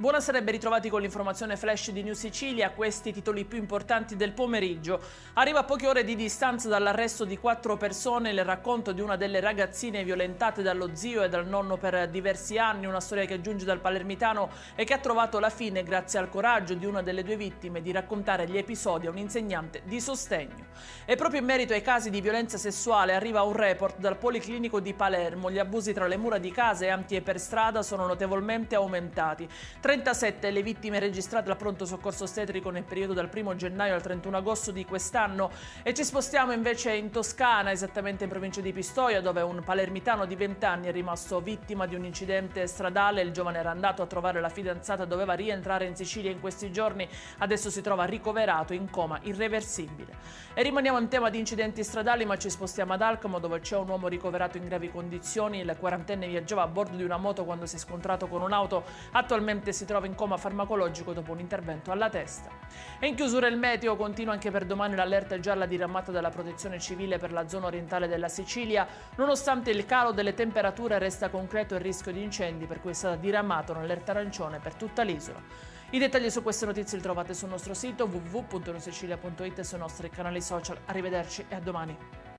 Buonasera e ben ritrovati con l'informazione flash di New Sicilia. Questi i titoli più importanti del pomeriggio. Arriva a poche ore di distanza dall'arresto di 4 persone il racconto di una delle ragazzine violentate dallo zio e dal nonno per diversi anni, una storia che giunge dal palermitano e che ha trovato la fine grazie al coraggio di una delle due vittime di raccontare gli episodi a un insegnante di sostegno. E proprio in merito ai casi di violenza sessuale arriva un report dal Policlinico di Palermo. Gli abusi tra le mura di casa e anti e per strada sono notevolmente aumentati. 37 le vittime registrate al pronto soccorso ostetrico nel periodo dal 1 gennaio al 31 agosto di quest'anno. E ci spostiamo invece in Toscana, esattamente in provincia di Pistoia, dove un palermitano di 20 anni è rimasto vittima di un incidente stradale. Il giovane era andato a trovare la fidanzata, doveva rientrare in Sicilia in questi giorni, adesso si trova ricoverato in coma irreversibile. E rimaniamo in tema di incidenti stradali, ma ci spostiamo ad Alcamo, dove c'è un uomo ricoverato in gravi condizioni. Il 40enne viaggiava a bordo di una moto quando si è scontrato con un'auto. Attualmente si trova in coma farmacologico dopo un intervento alla testa. E in chiusura il meteo. Continua anche per domani l'allerta gialla diramata dalla Protezione Civile per la zona orientale della Sicilia. Nonostante il calo delle temperature resta concreto il rischio di incendi, per cui è stata diramata un'allerta arancione per tutta l'isola. I dettagli su queste notizie li trovate sul nostro sito www.newsicilia.it e sui nostri canali social. Arrivederci e a domani.